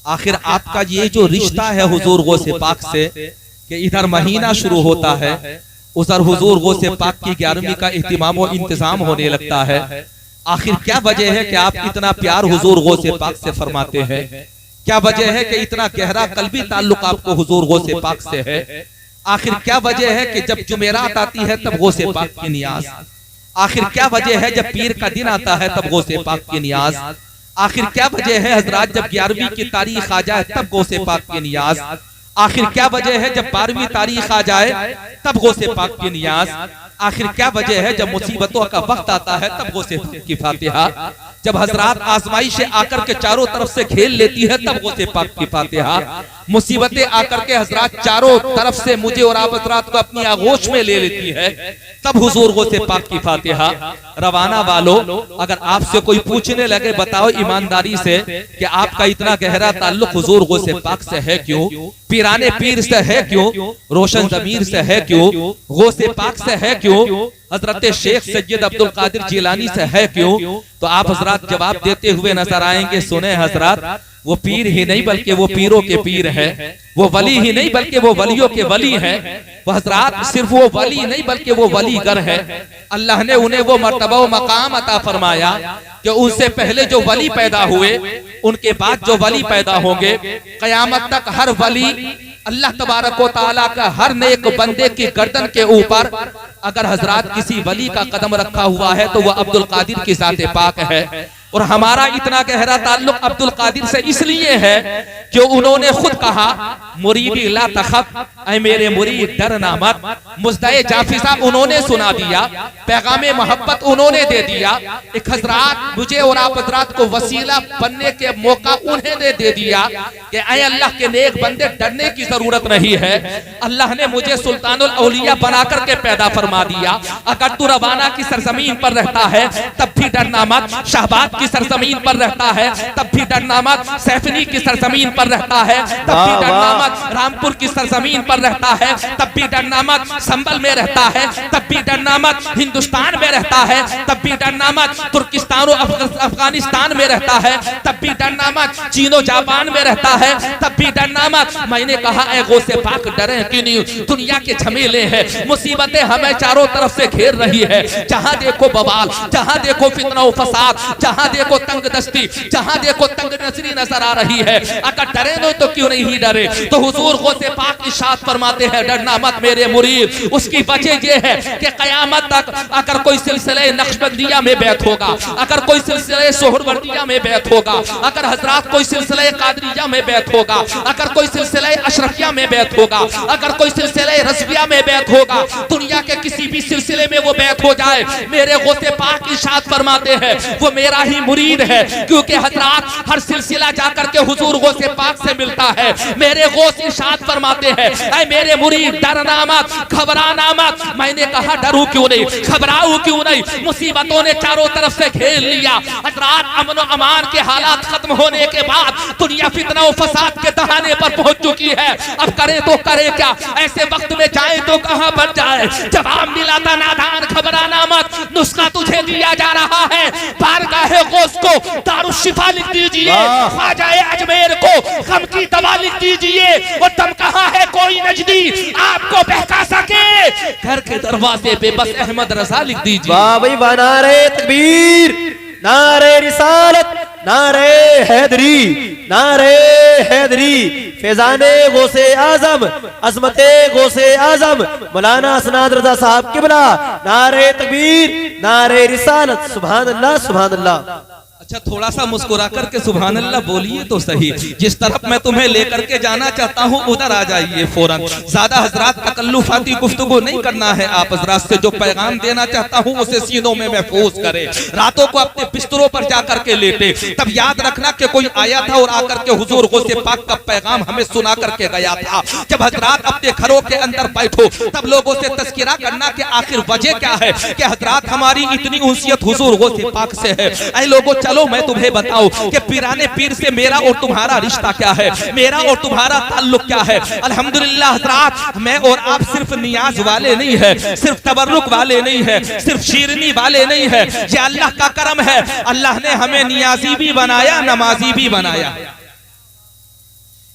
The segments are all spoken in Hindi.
आखिर आपका ये जो रिश्ता है हुजूर गौसे पाक से कि इधर महीना शुरू होता है, उधर हुजूर गौसे पाक की 11वीं का इहतिमाम और इंतजाम होने लगता है, आखिर क्या वजह है कि आप इतना प्यार हुजूर गौसे पाक से फरमाते हैं? क्या वजह है कि इतना गहरा कल्बी ताल्लुक आपको हुजूर गौसे पाक से है? आखिर क्या वजह है कि जब जुमेरात आती है तब गौसे पाक की नियाज? आखिर क्या वजह है जब पीर का दिन आता है तब गौसे पाक की नियाज? आखिर क्या वजह है हजरात जब 11वीं की तारीख आ जाए तब गौसे पाक की नियाज? आखिर क्या वजह है जब 12वीं तारीख आ जाए तब गौसे पाक की नियाज? आखिर क्या वजह है जब मुसीबतों का वक्त आता है तब गौसे पाक की फातिहा? जब हजरात आजमाइशें आकर के चारों तरफ से घेर लेती है तब गौसे पाक की फातिहा? मुसीबतें आकर के हजरात चारों तरफ से मुझे और आप हजरात को अपनी आगोश में ले लेती है तब हुजूर गौसे पाक की फातिहा? रवाना वालों, अगर आपसे कोई पूछने लगे बताओ ईमानदारी से कि आपका इतना गहरा ताल्लुक हुजूर गौसे पाक से है क्यों, पीराने पीर से है क्यों, रोशन ज़मीर से है क्यों, गौसे पाक से है क्यों, हजरत शेख सैयद अब्दुल कादिर जिलानी से है क्यों, तो आप हजरात जवाब देते हुए नजर आएंगे। सुने हजरात, वो पीर ही नहीं बल्कि वो पीरों के पीर है, वो वली ही नहीं बल्कि वो वलियों के वली है। वो हजरात सिर्फ वो वली नहीं बल्कि वो वलीगर है। अल्लाह ने उन्हें वो मर्तबा व मकाम अता फरमाया कि उनसे पहले जो वली पैदा हुए, उनके बाद जो वली पैदा होंगे, कयामत तक हर वली अल्लाह तबारक व तआला का हर नेक बंदे की गर्दन के ऊपर अगर हजरात किसी वली का कदम रखा हुआ है तो वह अब्दुल कादिर की ज़ात पाक है। और हमारा इतना गहरा ताल्लुक अब्दुल कादिर से इसलिए है कि उन्होंने खुद कहा, मुरीदी ला तखफ, ऐ मेरे मुरीद डरना मत। मुज़्दाए जाफिसा उन्होंने सुना दिया, पैगामे मोहब्बत उन्होंने दे दिया। एक हजरात मुझे और आप हजरात को वसीला बनने के मौका उन्हें दे दिया कि ऐ अल्लाह के नेक बंदे डरने की जरूरत नहीं है। अल्लाह ने मुझे सुल्तानुल औलिया बना करके पैदा फरमा दिया। अगर तू रवाना की सरजमीन पर रहता है तब भी डरना मत, शाहबाद की सरजमीन पर रहता है तब भी डरना मत, सैफनी की सरजमीन पर रहता है तब भी डरना मत, रामपुर की सरजमीन पर रहता है तब भी डरना मत, संभल में रहता है तब भी डरना मत, हिंदुस्तान में रहता है तब भी डरना मत, तुर्किस्तान और अफगानिस्तान में रहता है तब भी डरना मत, चीनो जापान में रहता है तब भी डरना मत। मैंने कहा ऐ गौसे पाक डरे क्यों नहीं? दुनिया के झमेले हैं, मुसीबतें हमें चारों तरफ से घेर रही है। जहां देखो बवाल, जहां देखो फितना व फसाद, जहां देखो तंग दस्ती, जहां देखो तंग नजरी नजर आ रही है। अगर डरे नो तो क्यों नहीं डरे? तो हुजूर गौसे पाक इरशाद फरमाते हैं, डरना मत मेरे मुरीद। उसकी वजह ये है कि कयामत तक अगर कोई सिलसिले नक्शबंदिया में बैत होगा, अगर कोई सिलसिले सोहरवर्दिया में बैत होगा, अगर हजरात कोई सिलसिले कादरिया में बैत होगा, अगर कोई सिलसिले अशरफिया में बैत होगा, अगर कोई सिलसिले रज़विया में बैत होगा, दुनिया के किसी भी सिलसिले में वो बैत हो जाए, मेरे गौसे पाक इरशाद फरमाते हैं वो मेरा ही मुरीद है। क्योंकि हजरात हर सिलसिला जाकर के हुजूर गौसे पाक से मिलता है। मेरे गौस इरशाद फरमाते हैं, ऐ मेरे मुरीद डरना मत, घबराना मत। मैंने कहा डरूं क्यों नहीं, घबराऊं क्यों नहीं? मुसीबतों ने चारों तरफ से घेर लिया। हजरात अमन और अमान के हालात खत्म होने के बाद दुनिया फितना और फसाद के दहाने पर पहुंच चुकी है। अब करे तो करे क्या? ऐसे वक्त में जाए तो कहां बच जाए? जवाब मिला था नादान, घबराना मत, नुस्खा तुझे दिया जा रहा है। बारगाहे गौस को दारुशिफा लिख दीजिए, ख्वाजाए अजमेर को गम की दवा लिख दीजिए। और तुम कहाँ है कोई नजदी आपको बहका सके, घर के दरवाजे पे बस अहमद रजा लिख दीजिए। वाह भाई वाह, नारे तकबीर, नारे रिसालत, नारे हैदरी, नारे हैदरी, फैजाने गौसे आजम, अजमते गौसे आजम मौलाना असनाद रजा साहब किबला, नारे तकबीर, नारे रिसालत, सुभान अल्लाह, सुभान अल्लाह। अच्छा, थोड़ा सा मुस्कुरा करके सुभान अल्लाह बोलिए तो सही। जिस तरफ मैं तुम्हें लेकर के जाना चाहता हूँ उधर आ जाइए फौरन। ज्यादा हजरात तकल्लुफाती गुफ्तगू नहीं करना है। आप हजरात से जो पैगाम देना चाहता हूँ उसे सीनों में महफूज करे। रातों को अपने बिस्तरों पर जाकर के लेटे। तब याद रखना कि कोई आया था और आकर के हुजूर गौसे पाक का पैगाम हमें सुना करके गया था। जब हजरात अपने घरों के अंदर बैठो तब लोगों से तस्किरा करना कि आखिर वजह क्या है कि हजरात हमारी इतनी उनसियत हुजूर गौसे पाक से है। ऐ लोगों चलो मैं तुम्हें बताऊं कि पीराने पीर से मेरा और तुम्हारा रिश्ता क्या है, मेरा और तुम्हारा ताल्लुक क्या है। अल्हम्दुलिल्लाह हज़रात, मैं और आप सिर्फ नियाज वाले नहीं है, सिर्फ तबर्रुक वाले नहीं है, सिर्फ शीरनी वाले नहीं है। ये अल्लाह का करम है। अल्लाह ने हमें नियाजी भी बनाया, नमाजी भी बनाया।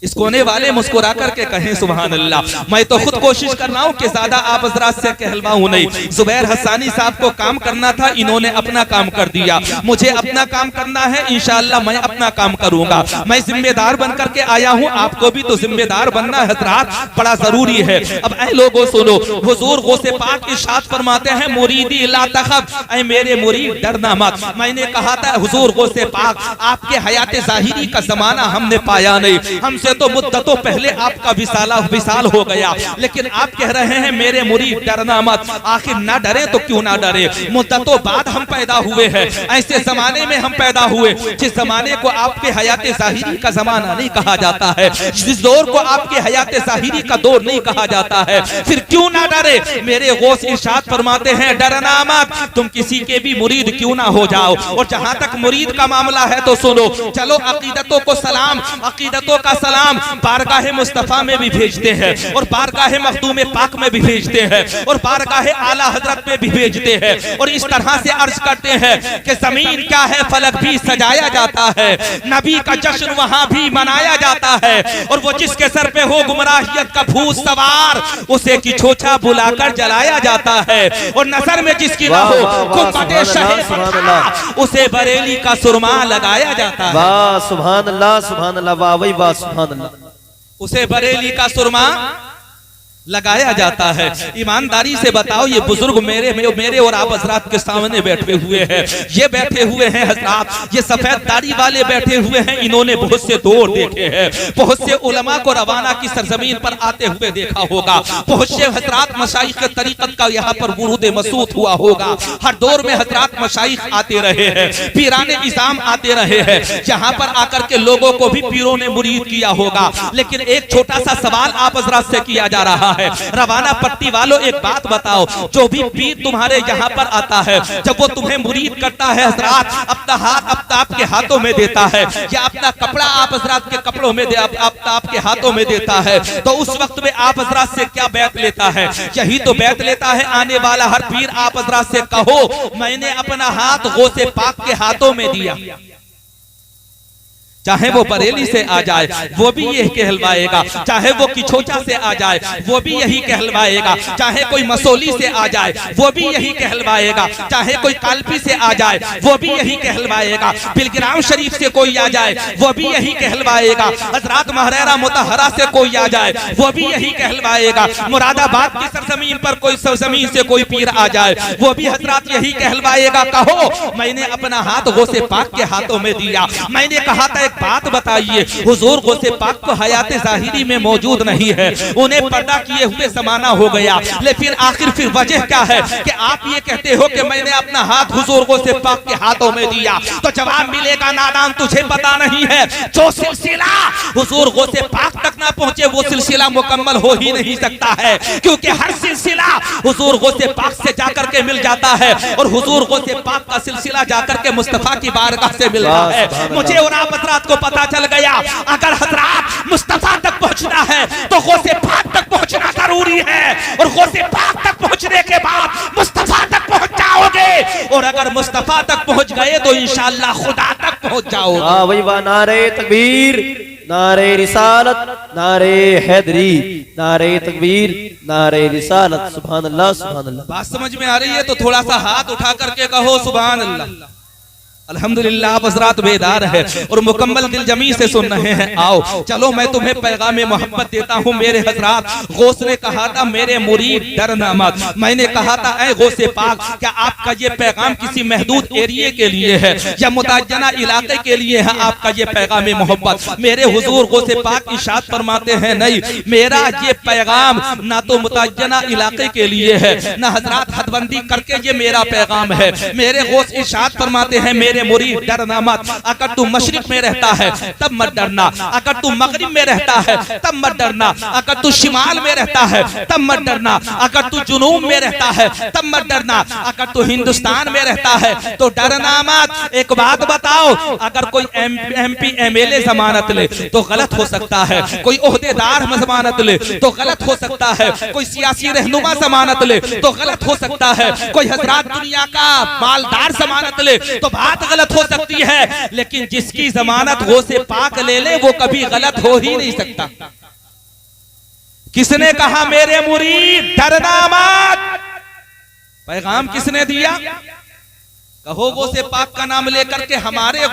इस कोने वाले मुस्कुरा करके कहें सुभान अल्लाह। मैं तो खुद कोशिश कर रहा हूँ कि ज्यादा आप हजरात से कहलवाऊं नहीं। जुबैर हसानी साहब को काम करना था, इन्होंने अपना काम कर दिया। मुझे अपना काम करना है, इंशाअल्लाह मैं अपना काम करूंगा। मैं जिम्मेदार बन करके आया हूँ, आपको भी तो जिम्मेदार बनना हजरात बड़ा जरूरी है। अब ऐ लोगों सुनो, हुजूर गौसे पाक इरशाद फरमाते हैं मुरीदी ला तखफ, ऐ मेरे मुरीद डरना मत। मैंने कहा था हुजूर गौसे पाक आपके हयात जाहिरी का जमाना हमने पाया नहीं, हमसे तो मुद्दतों पहले आपका विसाल हो गया, लेकिन आप कह रहे हैं मेरे मुरीद डरना मत। आखिर ना डरे तो क्यों ना डरे, मुद्दतों बाद हम पैदा हुए हैं, ऐसे जमाने में हम पैदा हुए जिस जमाने को आपके हयात जाहिरी का जमाना नहीं कहा जाता है, जिस दौर को आपके हयात जाहिरी का दौर नहीं कहा जाता है, फिर क्यों ना डरे। मेरे गौस इरशाद फरमाते हैं डरना मत, तुम किसी के भी मुरीद क्यों ना हो जाओ। और जहां तक मुरीद का मामला है तो सुनो, चलो अकीदतों को सलाम, अकीदतों का सलाम बारगाह मुस्तफा में भी भेजते हैं, और बारगाह मखदूम पाक में भी भेजते हैं, और बारगाह आला हजरत में भी भेजते हैं, और इस तरह से अर्ज करते हैं कि जमीन क्या है फलक भी सजाया जाता है, नबी का जश्न वहां भी मनाया जाता है, और वो जिसके सर पे हो गुमराहियत का भूत सवार उसे की छोछा बुलाकर जलाया जाता है, और नजर में जिसकी ना हो कुम्मते शहे उसे बरेली का सुरमा लगाया जाता है। वाह सुभान अल्लाह, सुभान अल्लाह, वाह वही वाह सुभान अल्लाह। उसे बरेली का सुरमा लगाया जाता है। ईमानदारी से बताओ, ये बुजुर्ग मेरे और आप हजरात के सामने बैठे हुए हैं, ये बैठे हुए हैं हजरात, ये सफेद दाढ़ी वाले बैठे हुए हैं, इन्होंने बहुत से दौर देखे हैं, बहुत से उलमा को रवाना की सरजमीन पर आते हुए देखा होगा, बहुत से हजरात मशाइख के तरीकत का यहाँ पर वुरूद मसूद हुआ होगा। हर दौर में हजरात मशाइख आते रहे हैं, पीराने इज़ाम आते रहे हैं, यहाँ पर आकर के लोगों को भी पीरों ने मुरीद किया होगा। लेकिन एक छोटा सा सवाल आप हजरात से किया जा रहा है, रवाना पट्टी वालों एक बात बताओ, जो भी पीर तुम्हारे यहाँ पर आता है, जब वो तुम्हें मुरीद करता है हजरात, अपना हाथ अपना आपके हाथों में देता है, या अपना कपड़ा आप हजरात के कपड़ों में आपके हाथों में देता है, तो उस वक्त में आप हजरात से क्या बैत लेता है? यही तो बैत लेता है आने वाला हर पीर आप हजरात से कहो मैंने अपना हाथ गौसे पाक के हाथों में दिया। चाहे वो बरेली से आ जाए वो भी यही कहलवाएगा, चाहे वो किछोचा से आ जाए वो भी यही कहलवाएगा, चाहे कोई मसोली से आ जाए वो भी यही कहलवाएगा, चाहे कोई कालपी से आ जाए वो भी यही कहलवाएगा, बिलग्राम शरीफ से कोई आ जाए वो भी यही कहलवाएगा, हजरात महरेरा मुतहरा से कोई आ जाए वो भी यही कहलवाएगा, मुरादाबाद की सरजमीन पर कोई सरजमीन से कोई पीर आ जाए वो भी हजरात यही कहलवाएगा, कहो मैंने अपना हाथ गौसे पाक के हाथों में दिया। मैंने कहा था बात बताइए, हुजूर गौसे पाक को हयात जाहिरी में मौजूद नहीं है, उन्हें पर्दा किए हुए जमाना हो गया, लेकिन आखिर फिर वजह क्या है कि आप ये कहते हो कि मैंने अपना हाथ हुजूर गौसे पाक के हाथों में दिया? तो जवाब मिलेगा नादान तुझे पता नहीं है, जो सिलसिला हुजूर गौसे पाक तक ना पहुंचे वो सिलसिला मुकम्मल हो ही नहीं सकता है, क्योंकि हर सिलसिला हुजूर गौसे पाक से जाकर के मिल जाता है, और हुजूर गौसे पाक का सिलसिला जाकर के मुस्तफा की बारगाह से मिल रहा है। मुझे और आप हजरात को पता चल गया, अगर हजरात मुस्तफा तक पहुंचना है तो गौसे पाक तक पहुंचना जरूरी है, और गौसे पाक तक पहुंचने के बाद मुस्तफा तक पहुंच जाओगे, और अगर मुस्तफा तक पहुंच गए तो इंशाअल्लाह खुदा तक पहुंच जाओगे। वाह वही वाह, नारे तकबीर, नारे रिसालत, नारे हैदरी, नारे तकबीर, नारे रिसालत, सुभान अल्लाह, सुभान अल्लाह। बात समझ में आ रही है तो थोड़ा सा हाथ उठा करके कहो सुभान अल्लाह। अल्हम्दुलिल्लाह आप हजरात बेदार है और मुकम्मल दिल जमी से सुन रहे हैं। आओ चलो मैं तुम्हें पैगाम मोहब्बत देता हूँ मेरे हजरात। गौस ने कहा था मेरे मुरीद डरना मत। मैंने कहा था ऐ गौसे पाक, क्या आपका ये पैगाम किसी महदूद एरिया के लिए है या मुतअज्जना इलाके के लिए है? आपका ये पैगाम मोहब्बत मेरे हुजूर गौसे पाक इरशाद फरमाते हैं नहीं, मेरा ये पैगाम ना तो मुतअज्जना इलाके के लिए है ना हजरात हदबंदी करके ये मेरा पैगाम है। मेरे गौस इरशाद फरमाते हैं मेरे मुरीद डरना मत। अगर तू मशरिक में रहता है तब मत डरना, अगर तू मगरिब में रहता है तब मत डरना, अगर तू शिमाल में रहता है तब मत डरना, अगर तू जुनूब में रहता है तब मत डरना, अगर तू हिंदुस्तान में रहता है तो डरना मत। एक बात बताओ, अगर कोई MP MLA जमानत ले तो गलत हो सकता है, कोई ओहदेदार जमानत ले तो गलत हो सकता है, कोई सियासी रहनुमा जमानत ले तो गलत हो सकता है, कोई हजरात दुनिया का मालदार जमानत ले तो बात बात गलत हो सकती है, लेकिन जिसकी जमानत गौसे पाक ले ले वो कभी गलत हो ही नहीं सकता। किसने कहा मेरे मुरीद डरना मत? पैगाम किसने दिया? कहो गौसे पाक का नाम लेकर के हमारे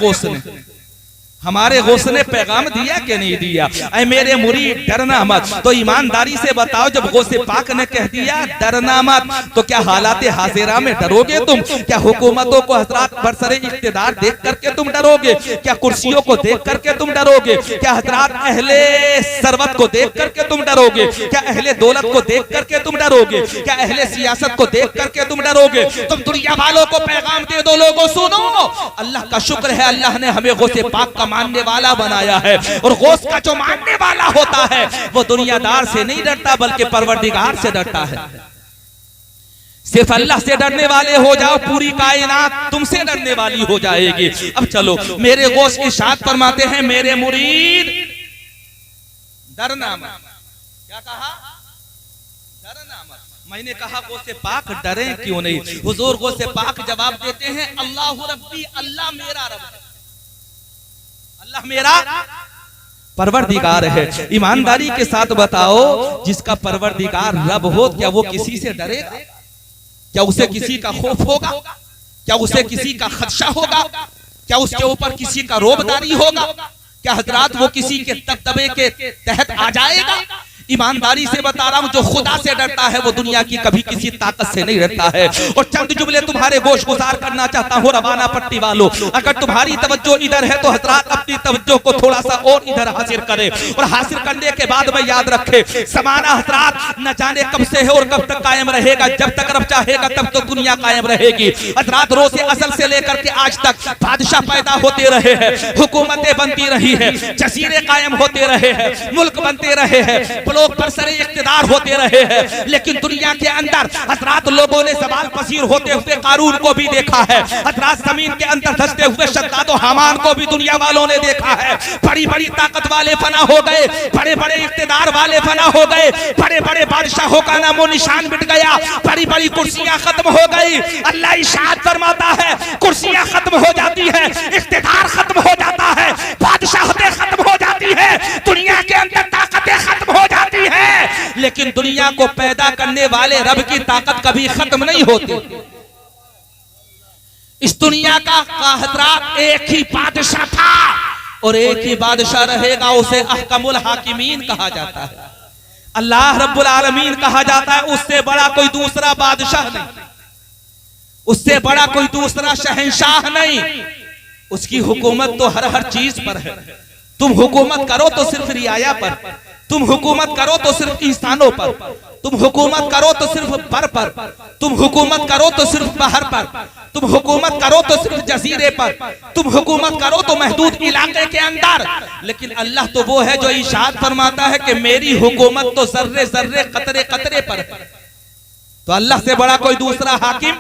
गौस ने पैगाम दिया कि नहीं दिया? ऐ मेरे मुरीद डरना मत। तो ईमानदारी से बताओ, जब गौसे पाक ने कह दिया डरना मत, तो क्या हालात हाजिरा में डरोगे तुम? क्या हुकूमतों को हजरात बरसरे इख्तिदार देख करके तुम डरोगे? क्या कुर्सियों को देख करके तुम डरोगे? क्या हजरात अहले सरवत को देख करके तुम डरोगे? क्या अहले दौलत को देख करके तुम डरोगे? क्या अहले सियासत को देख करके तुम डरोगे? तुम दुनिया वालों को पैगाम दे दो, लोगों सुनो, अल्लाह का शुक्र है अल्लाह ने हमें गौसे पाक का मानने वाला बनाया है। और गौस का जो मानने वाला होता है वो दुनियादार से नहीं डरता बल्कि परवरदिगार से डरता है। सिर्फ अल्लाह से डरने वाले हो जाओ, पूरी कायनात तुमसे डरने वाली हो जाएगी। अब चलो, मेरे गौस इरशाद फरमाते हैं मेरे मुरीद डरना मत। क्या कहा? डरना मत। मैंने कहा गौसे पाक डरे क्यों नहीं? हुजूर गौसे पाक जवाब देते हैं अल्लाह रब्बी, अल्लाह मेरा रब है, अल्लाह मेरा परवरदिगार है। ईमानदारी के साथ बताओ, जिसका परवरदिगार रब हो क्या वो किसी से डरेगा? क्या उसे किसी का खौफ होगा? क्या उसे किसी का खदशा होगा? क्या उसके ऊपर किसी का रोबदारी होगा? क्या हजरात वो किसी के दबदबे के तहत आ जाएगा? ईमानदारी से बता रहा हूं, जो खुदा से डरता है वो दुनिया की कभी किसी ताकत से नहीं डरता है। और चंद जुमले तुम्हारे गोश गुजार करना चाहता हूं रवाना पट्टी वालों, अगर तुम्हारी तवज्जो इधर है तो हजरात अपनी तवज्जो को थोड़ा सा और इधर हासिल करे, और हासिल करने के बाद में याद रखे समाना हजरात न जाने कब से है और कब तक कायम रहेगा। जब तक रब चाहेगा तब तक दुनिया कायम रहेगी। हजरात रोज़े असल से लेकर के आज तक बादशाह पैदा होते रहे हैं, हुकूमतें बनती रही है, जजीरे कायम होते रहे हैं, मुल्क बनते रहे हैं, लोग बरसरे इख्तिदार होते रहे हैं। लेकिन दुनिया के अंदर हजरात लोगों ने सवाल पसीर होते हुए कारून को भी देखा है, हजरात जमीन के अंदर धंसते हुए शद्दाद और हमान को भी दुनिया वालों ने देखा है। बड़ी बड़ी ताकत वाले फना हो गए, बड़े बड़े इख्तिदार वाले फना हो गए, बड़े बड़े बादशाहों का नामो निशान मिट गया, बड़ी बड़ी कुर्सियां खत्म हो गई। अल्लाह इरशाद फरमाता है कुर्सियां खत्म हो जाती है, इख्तिदार खत्म हो जाता है, बादशाहतें खत्म हो जाती है, दुनिया के अंदर ताकतें खत्म हो जाती है, लेकिन दुनिया को पैदा करने वाले रब की ताकत कभी खत्म नहीं होती। इस दुनिया का हजरात एक ही बादशाह था और एक ही बादशाह रहेगा, उसे अहकमुल हाकिमीन कहा जाता है, अल्लाह रब्बुल आलमीन कहा जाता है। उससे बड़ा कोई दूसरा बादशाह नहीं, उससे बड़ा कोई दूसरा शहंशाह नहीं। उसकी हुकूमत तो हर चीज पर है। तुम हुकूमत करो तो सिर्फ रियाया पर, तुम हुकूमत करो तो सिर्फ इंसानों पर, तुम हुकूमत करो तो सिर्फ बर पर, तुम हुकूमत करो तो सिर्फ बहर पर, तुम हुकूमत करो तो सिर्फ जजीरे पर, तुम हुकूमत करो तो महदूद इलाके के अंदर। लेकिन अल्लाह तो वो है जो इरशाद फरमाता है कि मेरी हुकूमत तो जर्रे जर्रे कतरे कतरे पर है। तो अल्लाह से बड़ा कोई दूसरा हाकिम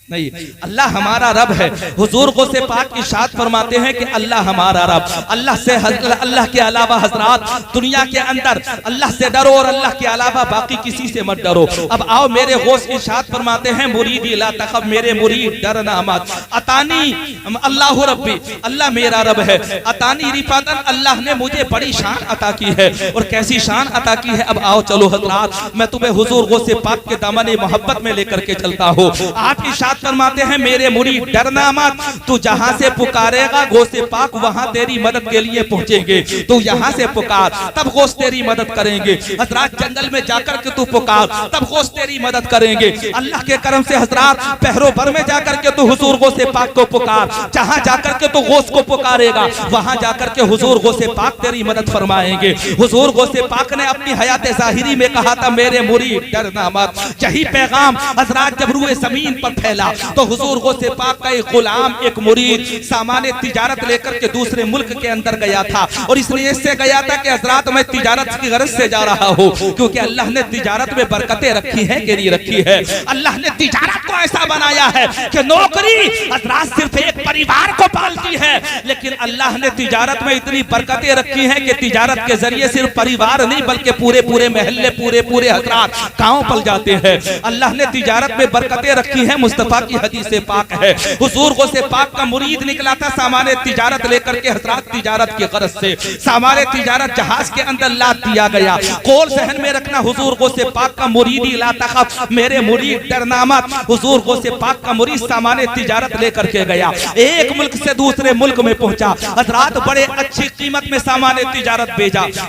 नहीं, अल्लाह हमारा रब है। हुजूर गौसे पाक इरशाद फरमाते हैं कि अल्लाह हमारा रब, अल्लाह से अल्लाह के अलावा हजरात दुनिया के अंदर अल्लाह से डरो और अल्लाह के अलावा बाकी किसी से मत डरो। अब आओ मेरे गौस इरशाद फरमाते हैं मुरीदी ला तखफ, मेरे मुरीद डरना मत। अतानी अल्लाह रब्बी, अल्लाह मेरा रब है। अतानी रिफातन, अल्लाह ने मुझे बड़ी शान अता की है। और कैसी शान अता की है? अब आओ चलो हजरात, मैं तुम्हें हुजूर गौसे पाक के दामन मोहब्बत में लेकर के चलता हूँ। आप इरशाद फरमाते हैं मेरे मुरीद डरना मत, तू जहां से पुकारेगा गौसे पाक वहां तेरी मदद के लिए पहुंचेंगे। तू यहां से पुकार तब गौस तेरी मदद करेंगे। हजरात जंगल में जाकर के तू पुकार तब गौस तेरी मदद करेंगे। अल्लाह के करम से हजरात पहरों भर में जाकर के तू हुजूर गौसे पाक को पुकार, जहां जाकर के तू गौस को पुकारेगा वहां जाकर के हुजूर गौसे पाक तेरी मदद फरमाएंगे। हुजूर गौसे पाक ने अपनी हयात ज़ाहिरी में कहा था मेरे मुरीद डरना मत। यही पैगाम हजरात जब रूए जमीन पर फैला तो हुजूर गौसे पाक का एक गुलाम, एक मुरीद सामान्य तिजारत लेकर के दूसरे मुल्क के अंदर गया था। और इसलिए इससे गया था कि हजरात मैं तिजारत की गरज से जा रहा हूँ, क्योंकि अल्लाह ने तिजारत में बरकतें रखी है कि नहीं रखी है। अल्लाह ने तिजारत को ऐसा बनाया है कि नौकरी हजरात सिर्फ एक परिवार को पालती है, लेकिन अल्लाह ने तिजारत में इतनी बरकतें रखी है कि तिजारत के जरिए सिर्फ परिवार नहीं बल्कि पूरे पूरे महल्ले, पूरे पूरे हजरात गाँव पल जाते हैं। अल्लाह ने तिजारत में बरकतें रखी है। मुस्तफा मुस्तफा की हदीस पाक है, हुजूर गौसे पाक का मुरीद निकला था सामान तिजारत लेकर के। हजरात तिजारत की गरज से सामान तिजारत जहाज के अंदर लाद दिया गया। कौल जहन में रखना, हुजूर गौसे पाक का मुरीदी ला तखफ, मेरे मुरीद डरना मत। हुजूर गौसे पाक का मुरीद सामान तिजारत लेकर के गया, एक मुल्क से दूसरे मुल्क में पहुंचा। हजरात बड़े अच्छी कीमत में सामान तिजारत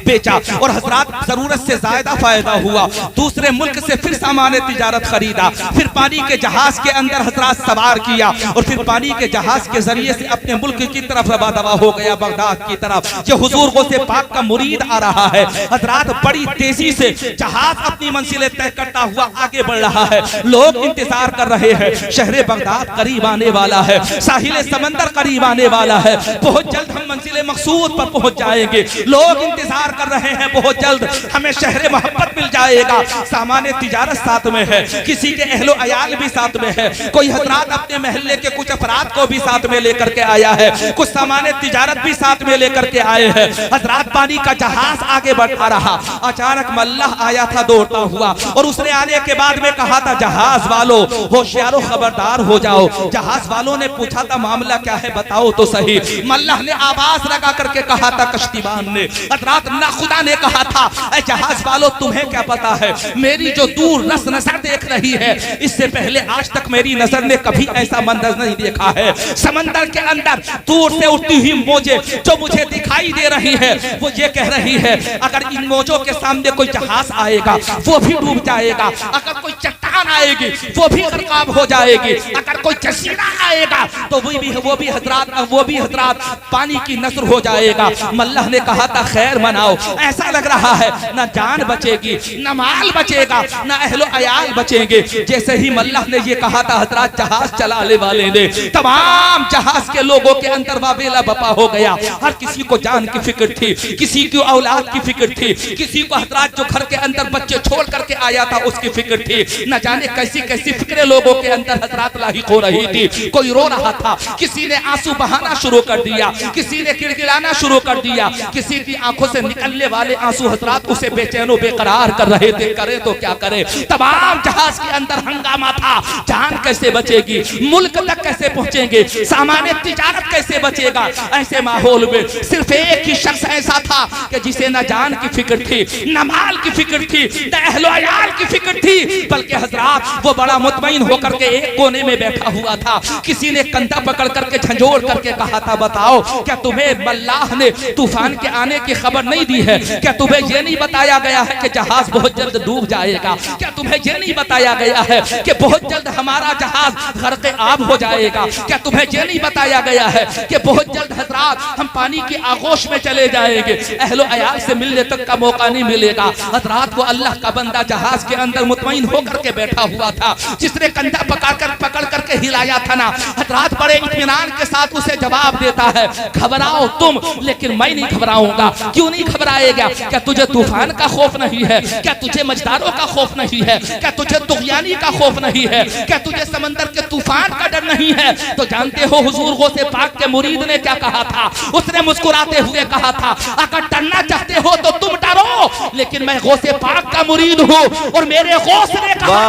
बेचा और हजरात जरूरत से ज्यादा फायदा हुआ। दूसरे मुल्क से फिर सामान तिजारत खरीदा, फिर पानी के जहाज के अंदर हजरात सवार किया और फिर पानी के जहाज के जरिए से अपने मुल्क की तरफ रवा दवा हो गया, बगदाद की तरफ। जो हुजूर गौसे पाक का मुरीद आ रहा है, हजरात बड़ी तेजी से जहाज अपनी मंजिलें तय करता हुआ आगे बढ़ रहा है। लोग इंतजार कर रहे हैं, शहर बगदाद करीब आने वाला है, साहिल समंदर करीब आने वाला है, बहुत जल्द हम मंजिल मकसूद पर पहुंच जाएंगे। लोग इंतजार कर रहे हैं, बहुत जल्द हमें शहर मोहब्बत मिल जाएगा। सामान तिजारत साथ में है, किसी के अहलो अयाल भी साथ में है, कोई हजरात अपने महल्ले के कुछ अफराद को भी साथ में लेकर के आया है, कुछ सामान तिजारत भी साथ में लेकर के आए हैं। हजरात पानी का जहाज आगे बढ़ता रहा, अचानक मल्लाह आया था दौड़ता हुआ और उसने आने के बाद में कहा था, जहाज वालों होशियारो खबरदार हो जाओ। जहाज वालों ने पूछा था, मामला क्या है बताओ तो सही। मल्लाह ने आवाज लगा करके कहा था, कश्तीबान ने, हजरात ना खुदा ने कहा था, ऐ जहाज वालों तुम्हें क्या पता है, मेरी जो दूर रस नजर देख रही है, इससे पहले आज तक मेरी नजर ने कभी ऐसा मंजर नहीं देखा है। समंदर के अंदर दूर से उठती हुई मौजें जो मुझे दिखाई दे रही है, वो ये कह रही है, अगर इन मौजों के सामने कोई जहाज आएगा वो भी डूब जाएगा, अगर कोई चट्टान आएगी वो भी गर्काब हो जाएगी, अगर कोई जजीरा आएगा तो वो भी हजरात पानी की नसर हो जाएगा। मल्लाह ने कहा था, खैर मनाओ, ऐसा लग रहा है ना जान बचेगी, ना माल बचेगा, ना अहलो अयाल बचेंगे। जैसे ही मल्लाह ने ये कहा था, हजरात जहाज चलाने वाले ने तमाम जहाज के लोगों के अंदर वाबेला बपा हो गया। हर किसी को जान की फिक्र थी, किसी की औलाद की फिक्र थी, किसी को हजरात जो घर के अंदर बच्चे छोड़ करके आया था उसकी फिक्र थी। न जाने कैसी कैसी फिक्रें लोगों के अंदर हजरात लाहिक हो रही थी। कोई रो रहा था, किसी ने आंसू बहाना शुरू कर दिया, किसी ने गिड़गिड़ाना शुरू कर दिया, किसी की आंखों से निकलने वाले आंसू हजरात उसे बेचैनो बेकरार कर रहे थे। करे तो क्या करे, तमाम जहाज के अंदर हंगामा था। जान कैसे बचेगी, मुल्क तक कैसे पहुंचेंगे, सामान तिजारत कैसे बचेगा। ऐसे माहौल में सिर्फ एक ही शख्स ऐसा था कि जिसे न जान की फिक्र थी, न माल की फिक्र थी, न अहलो अयाल की फिक्र थी, बल्कि हजरात वो बड़ा मुतमईन होकर के एक कोने में बैठा हुआ था। किसी ने कंधा पकड़ करके झंझोड़ करके कहा था, बताओ क्या तुम्हें मल्लाह ने तूफान के आने की खबर नहीं दी है? क्या तुम्हें यह नहीं बताया गया है कि जहाज बहुत जल्द डूब जाएगा? क्या तुम्हें यह नहीं बताया गया है कि बहुत जल्द हमारा जहाज गर्क़े आब हो जाएगा? क्या तुम्हें यह नहीं बताया गया है कि बहुत जल्द हजरात हम पानी की आगोश में चले जाएंगे, अहलो अयाल से मिलने तक का मौका नहीं मिलेगा। हजरात को अल्लाह का बंदा जहाज के अंदर मुतमईन होकर के बैठा हुआ था, जिसने कंधा पकड़ करके हिलाया था ना, हजरात बड़े इत्मीनान के साथ उसे जवाब देता है, घबराओ तुम, लेकिन मैं नहीं घबराऊंगा। क्यों नहीं घबराएगा? क्या तुझे तूफान का खौफ नहीं है? क्या तुझे मजदारों का खौफ नहीं है? क्या तुझे तुग़यानी का खौफ नहीं है? क्या तुझे समंदर के तूफान का डर नहीं है? तो जानते हो हुजूर गौसे पाक के मुरीद ने क्या कहा था? उसने मुस्कुराते हुए कहा था, अगर डरना चाहते हो तो तुम डरो, लेकिन मैं गौसे पाक का मुरीद हूँ और मेरे गौस ने कहा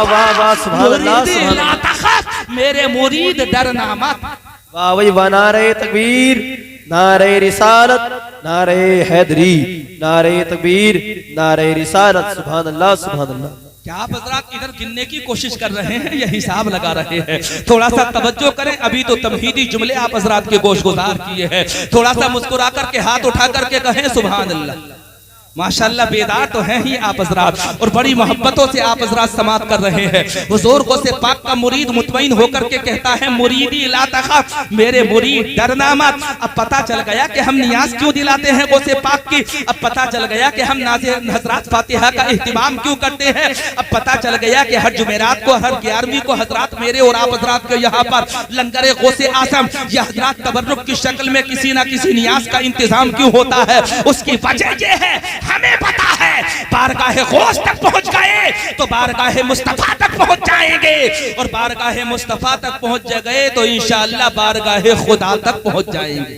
मेरे मुरीद डरना मत। वाह वही वाह, नारे तकबीर, नारे रिसालत, नारे हैदरी, नारे तकबीर, नारे रिसालत। सुभान अल्लाह, सुभान अल्लाह। क्या आप हजरात इधर गिनने की कोशिश कर रहे हैं या हिसाब लगा रहे हैं? थोड़ा सा तवज्जो करें, अभी तो तमहीदी जुमले आप हजरात के गोश गुजार किए हैं। थोड़ा सा मुस्कुरा करके हाथ उठा करके कहें सुभान अल्लाह। माशाल्लाह बेदार तो हैं ही आप हजरात और बड़ी मोहब्बतों से आप हजरात समात कर रहे हैं। हुजूर गौसे पाक का मुरीद मुतमईन होकर के कहता है, मुरीदी ला तखफ, मेरे मुरीद डरना मत। अब पता चल गया कि हम नियाज क्यों दिलाते हैं गौसे पाक की, अब पता चल गया कि हम नाज़े हजरात फातिहा का एहतिमाम क्यों करते हैं, अब पता चल गया कि हर जुमेरात को, हर 11वीं को हजरात मेरे और आप हजरात के यहाँ पर लंगर गौसे आज़म या हजरात तबर्रुक की शक्ल में किसी ना किसी नियाज का इंतजाम क्यों होता है। उसकी वजह यह है, हमें पता है बारगाहे गौस तक पहुंच गए तो बारगाहे मुस्तफा तक पहुंच जाएंगे, और बारगाहे मुस्तफा तक पहुंच गए तो इंशाअल्लाह बारगाहे खुदा तक पहुंच जाएंगे।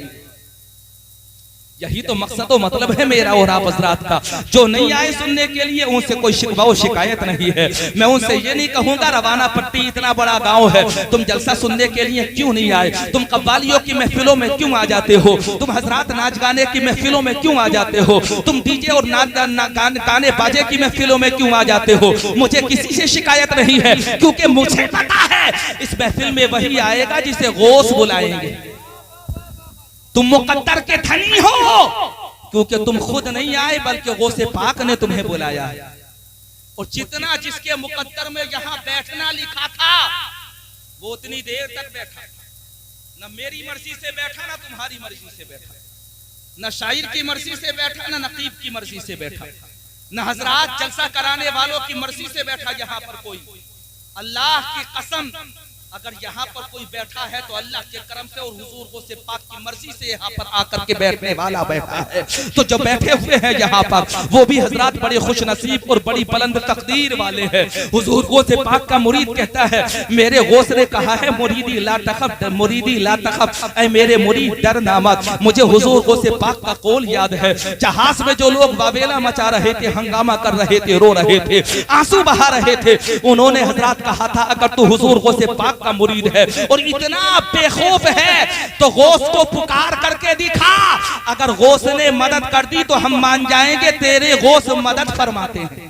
यही तो मकसद और मतलब है मेरा और आप हजरात का। जो नहीं आए सुनने के लिए उनसे कोई शिकवा और शिकायत नहीं है। मैं उनसे ये नहीं कहूंगा रवाना पट्टी इतना बड़ा गांव है, तुम जलसा सुनने के लिए क्यों नहीं आए, तुम कव्वालियों की महफिलों में क्यों आ जाते हो, तुम हजरात नाच गाने की महफिलों में क्यों आ जाते हो, तुम डीजे और गाने बाजे की महफिलों में क्यों आ जाते हो। मुझे किसी से शिकायत नहीं है, क्योंकि मुझे पता है इस महफिल में वही आएगा जिसे गौस बुलाएंगे। तुम मुकद्दर के धनी हो क्योंकि तुम खुद नहीं आए बल्कि गौसे पाक ने तुम्हें बुलाया है। और जितना जिसके मुकद्दर में यहाँ बैठना लिखा था वो उतनी देर तक बैठा, न मेरी मर्जी से बैठा ना तुम्हारी मर्जी से बैठा, न शायर की मर्जी से बैठा ना नकीब की मर्जी से बैठा, न हजरात जलसा कराने वालों की मर्जी से बैठा यहाँ पर कोई। अल्लाह की कसम अगर यहाँ पर कोई बैठा है तो अल्लाह के करम से और हुजूर गौसे पाक की मर्जी से यहाँ पर आकर के बैठने वाला बैठा है। तो जो बैठे हुए हैं यहाँ पर वो भी हजरात बड़े खुश नसीब और बड़ी बुलंद तकदीर वाले हैं। हुजूर गौसे पाक का मुरीद कहता है मेरे गौस ने कहा है मुरीदी ला तखफ, मुरीदी ला तखफ, ऐ मेरे मुरीद डर ना मत। मुझे हुजूर गौसे पाक का कौल याद है, जहाज में जो लोग बावेला मचा रहे थे, हंगामा कर रहे थे, रो रहे थे, आंसू बहा रहे थे, उन्होंने हजरात कहा था अगर तू हुजूर गौसे पाक का मुरीद है और इतना बेखौफ है तो गौस को पुकार करके दिखा, अगर गौस ने मदद कर दी तो हम मान जाएंगे तेरे गौस मदद फरमाते हैं।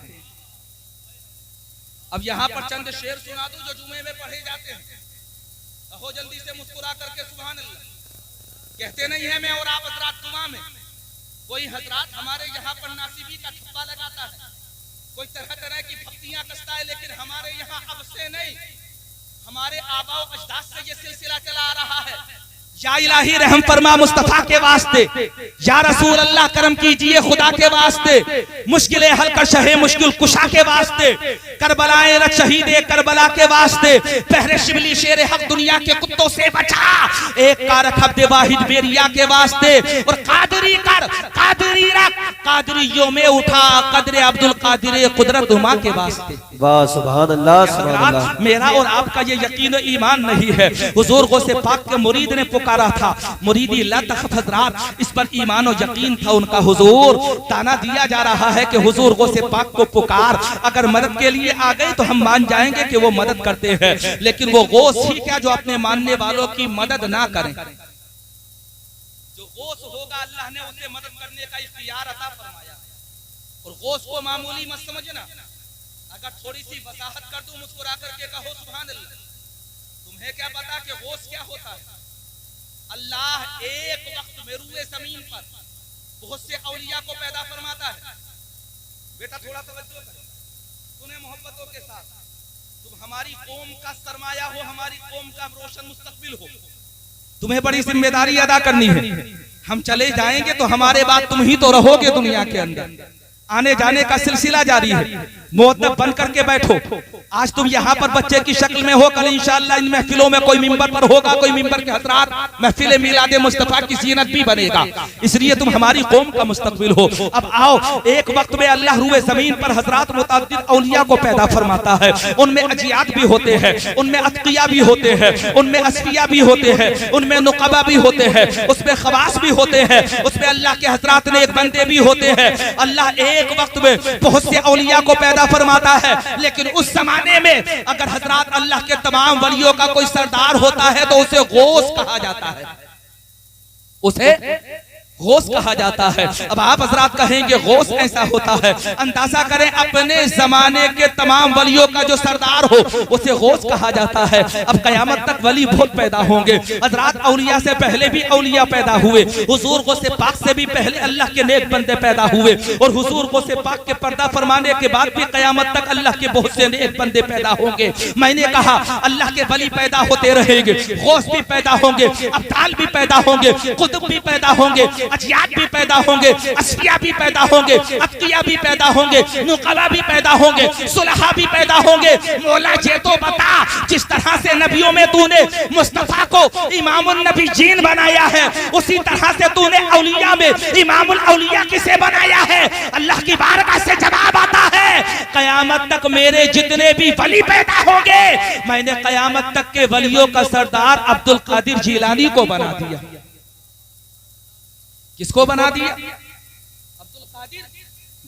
अब यहाँ पर चंद शेर सुना दूं जो जुमे में पढ़े जाते हैं, कहो जल्दी से मुस्कुरा करके सुभान अल्लाह। कहते नहीं है मैं और आप हजरात जुमा में कोई हजरात हमारे यहाँ पर नासिबी का ठप्पा लगाता है, कोई तरह तरह की भक्तियां कसता है, लेकिन हमारे यहाँ अब से नहीं हमारे आबाओ अजदाद से ये सिलसिला चला आ रहा है। या इलाही रहम फरमा मुस्तफा के वास्ते, या रसूल अल्लाह करम कीजिए खुदा के वास्ते, मुश्किलें हल कर शहे मुश्किल कुशा के वास्ते, करबलाए रख शहीदे करबला के वास्ते, पहरे शिबली शेर हक दुनिया के कुत्तों से बचा, एक कारक हब्दे वाहिद बेरिया के वास्ते, और कादरी कर कादरी रख कादरियों में उठा कदरे अब्दुल कादिर कुदरत उमा के वास्ते। वाह सुभान अल्लाह सुभान अल्लाह। मेरा और आपका ये यकीन ईमान नहीं है, हुजूर गौसे पाक के मुरीद ने पुकारा था, मुरीदी ला तखफ हजरात, इस पर ईमान और यकीन था उनका। हुजूर ताना दिया जा रहा है कि हुजूर गौसे पाक को पुकार, अगर मदद के लिए आ गए तो हम मान जाएंगे कि वो मदद करते हैं, लेकिन वो गौस ही क्या जो अपने मानने वालों की मदद ना करें। जो गौस होगा अल्लाह ने उसे मदद करने का इख्तियार अता फरमाया। और गौस को मामूली मत समझना, अगर थोड़ी सी वजाहत कर दूं मुस्कुरा करके कहो सुभान अल्लाह। तुम्हें क्या पता कि गौस क्या होता है? अल्लाह एक वक्त में रूए जमीन पर बहुत से औलिया को पैदा फरमाता है। बेटा थोड़ा तवज्जो कर, सुने मोहब्बतों के साथ, तुम हमारी कौम का सरमाया हो, हमारी कौम का रोशन मुस्तकबिल हो, तुम्हें बड़ी जिम्मेदारी अदा करनी है। हम चले जाएंगे तो हमारे बाद तुम ही तो रहोगे दुनिया के अंदर, आने जाने का सिलसिला जारी है। मुअद्दब बन करके बैठो, आज तुम यहाँ पर बच्चे की शक्ल में हो, कल इंशाअल्लाह इन महफिलों में कोई मिंबर पर होगा, कोई मिंबर के हजरात महफिल मिलादे मुस्तफा की ज़ीनत भी बनेगा, इसलिए तुम हमारी कौम का मुस्तकबिल हो। अब आओ, एक वक्त में अल्लाह रूए जमीन पर हजरात मुतअद्दिद औलिया को पैदा फरमाता है, उनमें अजियात भी होते हैं, उनमें अतकिया भी होते हैं, उनमें असफिया भी होते हैं, उनमें नुकबा भी होते हैं, उसमें खवास भी होते हैं, उसमें अल्लाह के हजरात ने एक बंदे भी होते हैं। अल्लाह एक वक्त में बहुत से औलिया को पैदा फरमाता है, लेकिन उस जमाने में अगर हजरात अल्लाह के तमाम वलियों का कोई सरदार होता है तो उसे गौस कहा जाता है, उसे गौस कहा जाता है। अब आप हजरात कहेंगे गौस ऐसा होता है, अंदाजा करें अपने जमाने के तमाम वलियों का जो सरदार हो उसे गौस कहा जाता है। अब कयामत तक वली बहुत पैदा होंगे हजरात, औलिया से पहले भी औलिया पैदा हुए, हुजूर गौसे पाक से भी पहले अल्लाह के नेक बंदे पैदा हुए, और हुजूर गौसे पाक के पर्दा फरमाने के बाद भी कयामत तक अल्लाह के बहुत से नेक बंदे पैदा होंगे। मैंने कहा अल्लाह के वली पैदा होते रहेंगे, गौस भी पैदा होंगे, अब्दाल भी पैदा होंगे, कुतुब भी पैदा होंगे, अजियात भी पैदा होंगे, असफिया भी पैदा होंगे, अतकिया भी पैदा होंगे, नुकबा भी पैदा होंगे, सुलहा भी पैदा होंगे। मौला ये तो बता, जिस तरह से नबियों में तूने मुस्तफा को इमामुन नबीयीन बनाया है, उसी तरह से तूने औलिया में इमामुल औलिया किसे बनाया है? अल्लाह की बारगाह से जवाब आता है, कयामत तक मेरे जितने भी वली पैदा होंगे, मैंने कयामत तक के वलियों का सरदार अब्दुल कादिर जिलानी को बना दिया। किसको बना दिया? अब्दुल कादिर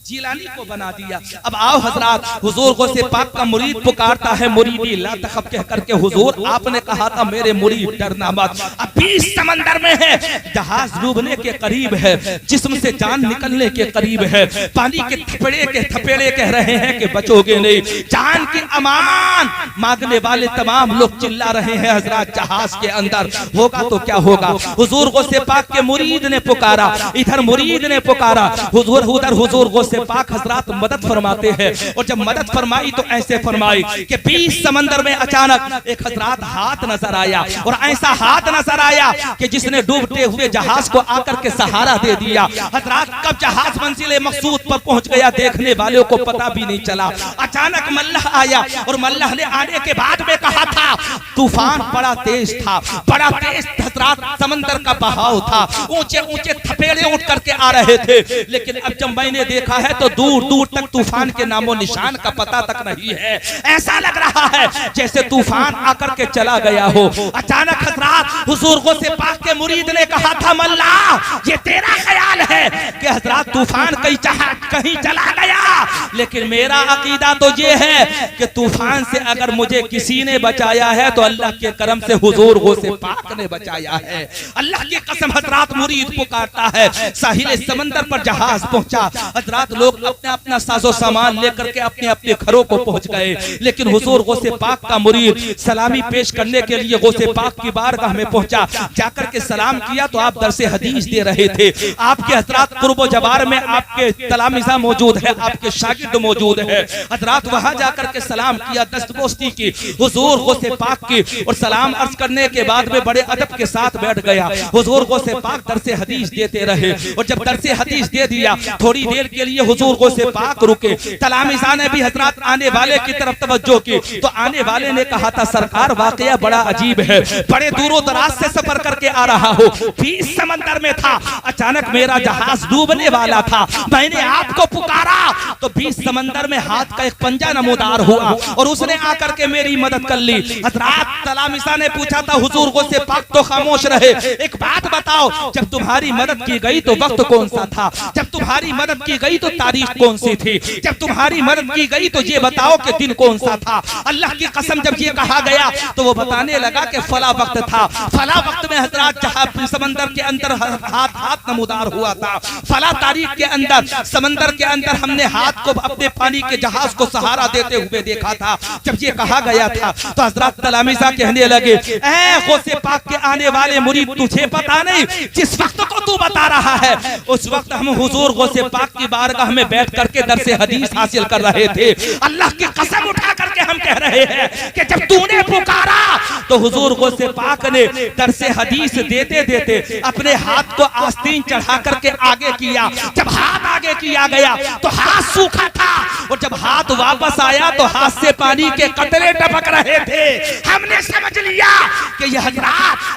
जिलानी को बना दिया। अब आओ हजरात, हुजूर गौसे पाक का मुरीद पुकारता है, मुरीदी ला तखफ कह करके, हुजूर आपने कहा था मेरे मुरीद डरना मत। अब 20 समंदर में है, जहाज डूबने के करीब है, जिस्म से जान निकलने के करीब है, पानी के थपेड़े कह रहे हैं कि बचोगे नहीं, जान की अमान मांगने वाले तमाम लोग चिल्ला रहे हैं हजरात जहाज के अंदर, होगा तो क्या होगा। हुजूर गौसे पाक के मुरीद ने पुकारा, इधर मुरीद ने पुकारा, हुजूर उधर हुजूर गौसे पाक हजरात मदद फरमाते हैं। और जब मदद फरमाई तो ऐसे फरमाई कि 20 समंदर में अचानक एक हजरात हाथ नजर आया, और ऐसा हाथ नजर आया कि जिसने डूबते हुए जहाज को आकर के सहारा दे दिया। हजरात कब जहाज मंजिल मकसूद पर पहुंच गया देखने वालों को पता भी नहीं चला। अचानक मल्लाह आया, और मल्लाह ने आने के बाद में कहा था, तूफान बड़ा तेज था, बड़ा तेज हजरात समंदर का बहाव था, ऊंचे ऊंचे थपेड़े उठ करके आ रहे थे। लेकिन अब जब मैंने देखा है तो दूर दूर तक तूफान के नामो निशान का पता तक नहीं है। ऐसा लग रहा है जैसे तूफान आकर के चला गया हो। अचानक हजरात हुजूर गौसे पाक के मुरीद ने कहा था, मल्लाह ये तेरा ख्याल है कि हजरात तूफान कहीं चला गया, लेकिन मेरा अकीदा तो ये है कि तूफान से अगर मुझे किसी ने बचाया है तो अल्लाह के करम से हुजूर गौसे पाक ने बचाया है। अल्लाह की कसम हजरात मुरीद पुकारता है, साहिल समंदर पर जहाज पहुंचा। हजरात लोग अपना अपना साजो सामान लेकर के अपने अपने घरों को पहुंच गए, लेकिन हुजूर गौसे पाक का मुरीद सलामी पेश करने के लिए गौसे पाक की बारगाह में पहुंचा। जाकर के सलाम किया तो आप दरसे हदीस दे रहे थे, आपके हजरात कुर्बो जबार में आपके तलामिजा मौजूद है, आपके शागिर्द मौजूद है। हजरात वहां जाकर के सलाम किया, दस्तगोस्ती की हुजूर गौसे पाक की, और सलाम अर्ज करने के बाद में बड़े अदब के साथ बैठ गया। हुजूर गौसे पाक दरसे हदीस देते रहे, और जब दरसे हदीस दे दिया थोड़ी देर के लिए हुजूर गौसे पाक रुके। तलामिजा ने भी हजरात आने वाले की तरफ तवज्जो की, तो आने वाले ने कहा था, सरकार वाकया बड़ा अजीब है, बड़े दूरों दराज से सफर करके आ रहा हो, 20 समंदर में था, अचानक मेरा जहाज डूबने वाला था, मैंने आपको पुकारा तो 20 समंदर में हाथ का एक पंजा नमूदार हुआ, और उसने आकर के मेरी मदद कर ली। हजरात तलामिजा ने पूछा था, हुजूर गौसे पाक तो खामोश रहे, एक बात बताओ, जब तुम्हारी मदद की गई तो वक्त कौन सा था, जब तुम्हारी मदद की गई तो तारीख कौन सी थी, जब तुम्हारी मदद की गई तो ये बताओ कि दिन कौन सा था। अल्लाह की कसम जब ये कहा गया तो वो बताने लगा कि फला वक्त था, फला वक्त में हजरात जहां समंदर के अंदर हाथ नमूदार हुआ था, फला तारीख के अंदर समंदर के अंदर हमने हाथ को अपने पानी के जहाज को सहारा देते हुए देखा था। जब ये कहा गया था तो हजरत तलामिजा कहने लगे, ऐ गौसे पाक के आने वाले मुरीद, तुझे पता नहीं जिस वक्त को तू बता रहा है उस वक्त हम हुजूर गौसे पाक की बारगाह में बैठ करके दरसे हदीस हासिल कर रहे थे। अल्लाह की कसम उठा करके हम कह रहे हैं कि जब तूने पुकारा तो हुजूर गौसे पाक ने दरसे हदीस देते देते अपने हाथ को आस्तीन चढ़ा करके आगे किया। जब हाथ आगे किया गया तो हाथ सूखा था, और जब हाथ वापस आया तो हाथ से पानी के कतरे टपक रहे थे। हमने समझ लिया कि यह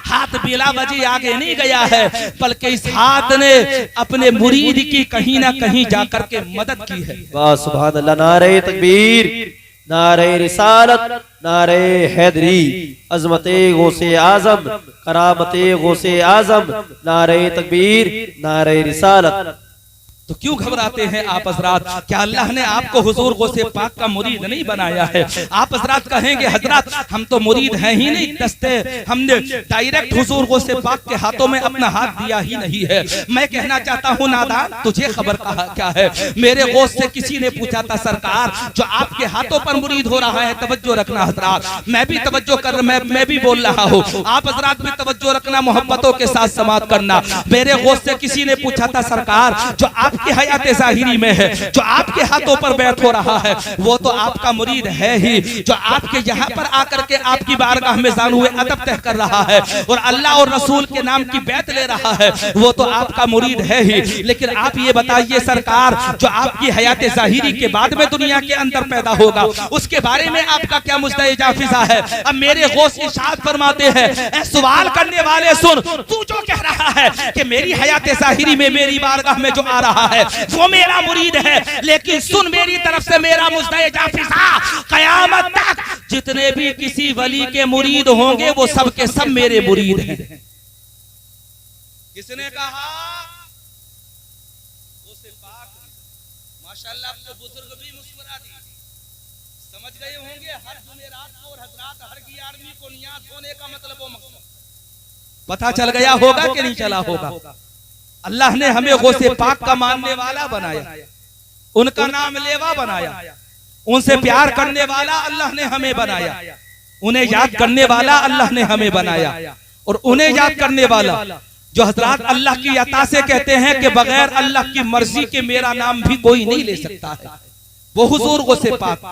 हाथ बिला वजह आगे नहीं गया है, बल्कि इस हाथ ने अपने मुरीद की कहीं ना कहीं जाकर के मदद की है। वाह सुभान अल्लाह, नारे तकबीर, नारे रिसालत, नारे हैदरी, अजमते गौसे आजम, करामते गौसे आजम, नारे तकबीर, नारे रिसालत। तो क्यों घबराते हैं आप हजरात? क्या अल्लाह ने आपको हुजूर गौसे पाक का मुरीद नहीं बनाया है? आप हजरात कहेंगे, हजरात हम तो मुरीद हैं ही नहीं, दस्ते हमने डायरेक्ट हुजूर गौसे पाक के हाथों में अपना हाथ दिया ही नहीं है। मैं कहना चाहता हूँ, नादान तुझे खबर क्या है? मेरे गौस से किसी ने पूछा था, सरकार जो आपके हाथों पर मुरीद हो रहा है, तवज्जो रखना हजरात, मैं भी तवज्जो कर, मैं भी बोल रहा हूँ, आप हजरात भी तवज्जो रखना, मोहब्बतों के साथ समात करना। मेरे गौस से किसी ने पूछा था, सरकार जो आप की हयात ज़ाहिरी में है, जो आपके हाथों पर बैठ हो रहा है, वो तो आपका मुरीद है ही, जो आपके यहाँ पर आकर के आपकी बारगाह में ज़ानुए अदब तह कर रहा है और अल्लाह और रसूल के नाम की बैत ले रहा है, वो तो आपका मुरीद है ही। लेकिन आप ये बताइए सरकार, जो आपकी हयात ज़ाहिरी के बाद में दुनिया के अंदर पैदा होगा, उसके बारे में आपका क्या मुस्तए जाफिजा है? अब मेरे गौस इरशाद फरमाते हैं, सवाल करने वाले सुन, तू जो कह रहा है कि मेरी हयात ज़ाहिरी में मेरी बारगाह में जो आ रहा है वो मेरा मुरीद है, लेकिन सुन मेरी तरफ से मेरा मुस्तए जाफिजा, कयामत तक जितने भी किसी वली के मुरीद होंगे वो सब के सब मेरे मुरीद हैं। किसने कहा? माशाअल्लाह आपके बुजुर्ग भी मुस्कुरा दिए, समझ गए होंगे हर जुमेरात को और हजरात हर 11वीं को नियात होने का मतलब वो मकसद पता चल गया होगा कि नहीं चला होगा। अल्लाह ने हमें गौसे पाक का मानने वाला बनाया, उनका नाम लेवा बनाया, उनसे प्यार करने वाला अल्लाह ने हमें बनाया, उन्हें याद करने वाला अल्लाह ने हमें बनाया। और उन्हें याद करने वाला जो हजरात अल्लाह की अता से कहते हैं कि बगैर अल्लाह की मर्जी के मेरा नाम भी कोई नहीं ले सकता है, वो हुजूर गौसे पाक।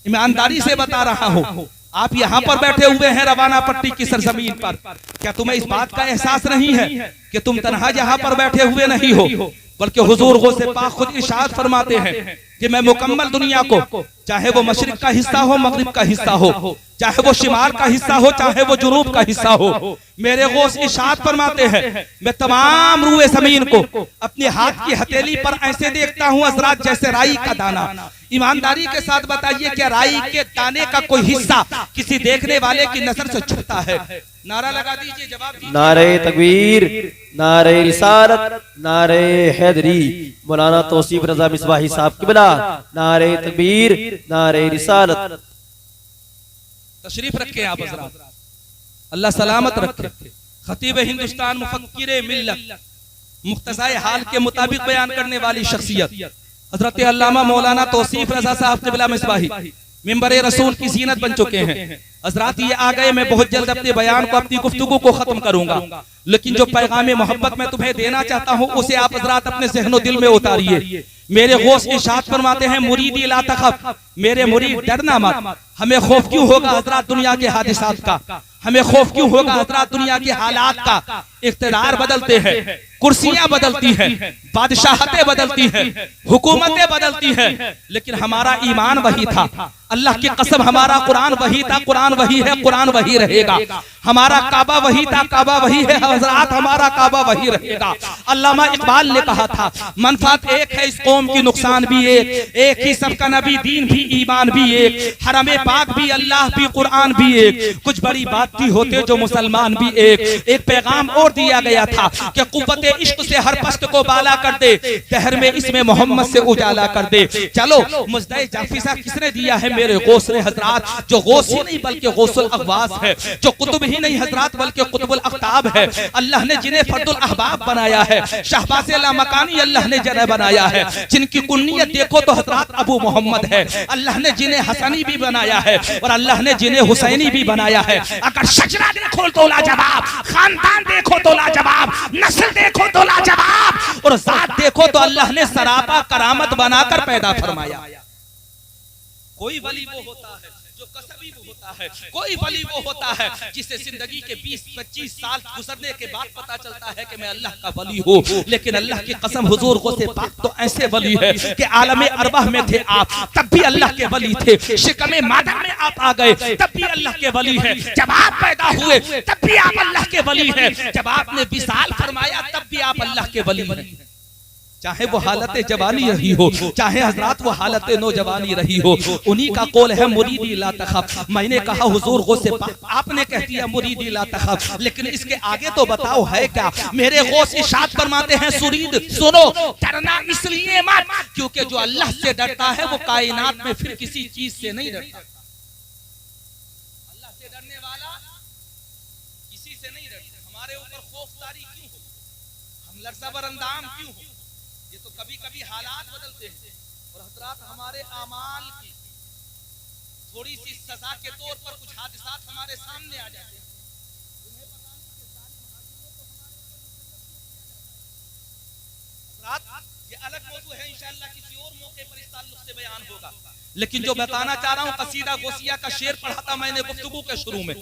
ईमानदारी से बता रहा हूँ, आप यहाँ पर बैठे हुए हैं रवाना पट्टी की सरजमीन पर, क्या तुम्हें इस बात का एहसास नहीं है कि तुम तन्हा यहाँ पर बैठे हुए नहीं हो, बल्कि हुजूर गौसे पाक खुद इरशाद फरमाते हैं कि मैं मुकम्मल दुनिया को, चाहे वो मशरिक का हिस्सा हो, मगरिब का हिस्सा हो, चाहे वो शिमाल का हिस्सा हो, चाहे वो जुनूब का हिस्सा हो, मेरे गौस इरशाद फरमाते हैं मैं तमाम रूए जमीन को अपने हाथ की हथेली पर ऐसे देखता हूँ हजरात जैसे राई का दाना। ईमानदारी के साथ बताइए क्या राई के दाने का कोई हिस्सा किसी देखने वाले की नजर से छुपता है? नारा लगा दीजिए, जवाब दीजिए। नारे तकबीर, नारे रिसालत, नारे हैदरी। मौलाना तौसीफ रजा मिसबाही साहब की बिला। नारे तकबीर, नारे रिसालत। तशरीफ रखे आप हजरात, अल्लाह सलामत रखे। खतीब हिंदुस्तान, मुफक्किर मिल्लत, मुख्तसाए हाल के मुताबिक बयान करने वाली शख्सियत हजरत अल्लामा मौलाना तौसीफ रजा साहब क़िबला मिसबाही मिंबरे रसूल की जीनत बन चुके हैं। हजरात ये आ गए, मैं बहुत जल्द अपने बयान को, अपनी गुफ्तगू को खत्म करूंगा, लेकिन जो पैगाम मोहब्बत मैं तुम्हें देना चाहता हूँ उसे आप हजरात अपने ज़हनो दिल में उतारिए। मेरे गौस इरशाद फरमाते हैं मुरीदी ला तखफ, मेरे मुरीद डरना मत। हमें खौफ क्यों होगा हजरात दुनिया के हादिसात का, हमें खौफ क्यों होगा हजरात दुनिया के हालात का? इख्तिदार बदलते हैं, कुर्सियां बदलती हैं, बादशाहतें बदलती हैं, हुकूमतें बदलती हैं, लेकिन हमारा ईमान वही था। अल्लाह की कसम हमारा कुरान वही था, कुरान वही है, कुरान वही रहेगा। हमारा काबा वही था, काबा वही है हजरात, हमारा काबा वही रहेगा। अल्लामा इकबाल ने कहा था मनफात एक है इस कौम की, नुकसान भी एक ही सबका नबी, दीन भी, ईमान भी एक, हरमे पाक भी, अल्लाह भी, कुरान भी एक। कुछ बड़ी बात की होते जो मुसलमान भी एक पैगाम और दिया गया था कि कुव्वते इश्क से हर पस्त को बाला कर दे, दहर में इसमें मोहम्मद से उजाला कर दे। चलो मुजदे जाफिसा किसने दिया है? मेरे गौस ने हजरात, जो गौस ही नहीं बल्कि गौसुल अगवास है, जो कुतुब ही नहीं हजरात बल्कि कुतुबुल अख्ताब है। अल्लाह ने जिन्हें फर्दुल अहबाब बनाया है, शहबाज लामकानी अल्लाह ने जिन्हें बनाया है, जिनकी कुन्नियत देखो तो हजरात अबू मोहम्मद है। अल्लाह ने जिन्हें हसनी भी बनाया है और अल्लाह ने जिन्हें हुसैनी भी बनाया है। अगर शजरा देखो तो लाजवाब, खानदान देखो तो लाजवाब, नस्ल देखो तो लाजवाब, और जात देखो तो अल्लाह ने सरापा करामत बनाकर पैदा फरमाया। कोई वली वो होता है जो कसबी वो होता है, कोई वली वो होता है जिसे जिंदगी के 20-25 साल गुजरने के बाद पता चलता है कि मैं अल्लाह का वली हूँ। लेकिन अल्लाह की कसम हुजूर गौसे पाक तो ऐसे वली है कि आलमे अरवाह में थे आप तब भी अल्लाह के वली थे, शिकमे मादा में आप आ गए तब भी अल्लाह के वली है, जब आप पैदा हुए तब भी आप अल्लाह के वली है, जब आपने विसाल फरमाया तब भी आप अल्लाह के वली हैं। चाहे वो हालत जवानी रही हो, चाहे हजरात वो हालत नौजवानी रही हो, उन्हीं का कौल है मुरीदी ला तखफ। मैंने कहा हुजूर गौसे पाक, आपने कह दिया मुरीदी ला तखफ, लेकिन इसके आगे तो बताओ है क्या? मेरे गौस इरशाद फरमाते हैं सुरीद सुनो, डरना इसलिए मत क्योंकि जो अल्लाह से डरता है वो कायनात में फिर किसी चीज से नहीं डरता। अल्लाह से डरने वाला किसी से नहीं डरता। हमारे ऊपर खौफदारी क्यों हो, हम लर्ज़ा अंदाम क्यों हो? ये तो कभी कभी हालात बदलते हैं और हजरात हमारे आमाल की थोड़ी सी सजा के तौर पर कुछ हादिसात हमारे सामने आ जाते हैं। ये अलग मौजू है, इंशाअल्लाह किसी और मौके पर इस ताल्लुक से बयान होगा। लेकिन जो बताना चाह रहा हूँ, कसीदा गौसिया का शेर पढ़ा था मैंने गुफ्तगू के शुरू में।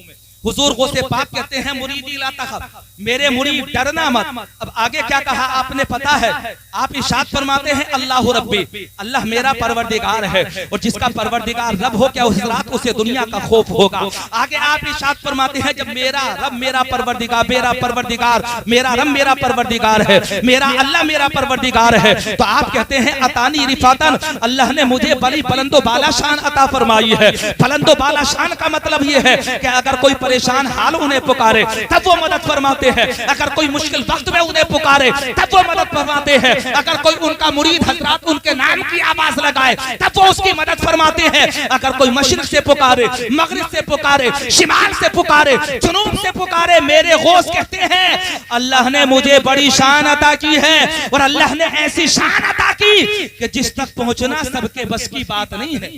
हुजूर गौसे पाक कहते हैं मुरीदी ला तखफ, मेरे मुरीद डरना मत। अब आगे क्या कहा आपने पता है? आप इरशाद फरमाते हैं अल्लाह रब्बी, अल्लाह मेरा परवरदिगार है, और जिसका परवरदिगार रब हो क्या उस रात उसे दुनिया का खौफ होगा। आगे आप इरशाद फरमाते हैं जब मेरा रब मेरा परवरदिगार, मेरा परवरदिगार मेरा रब मेरा परवरदिगार है, मेरा अल्लाह मेरा परवरदिगार है, तो आप कहते हैं अतानी रिफातन, अल्लाह ने मुझे बड़ी बुलंदो बाला शान अता फरमाई है। बुलंदो बाला शान का मतलब ये है कि अगर कोई परेशान हाल उन्हें पुकारे तब वो मदद फरमाते हैं। अगर कोई मुश्किल वक्त में उन्हें पुकारे तब वो मदद फरमाते हैं। अगर कोई उनका मुरीद हजरात उनके नाम की आवाज लगाए तब वो उसकी मदद फरमाते हैं। अगर कोई मशरिक से पुकारे, मगरिब से पुकारे, शिमाल से पुकारे, जुनूब से पुकारे, मेरे गौस कहते हैं अल्लाह ने मुझे बड़ी शान अता की है और अल्लाह ने ऐसी शान अता की कि जिस तक पहुंचना सबके बस की बात नहीं है।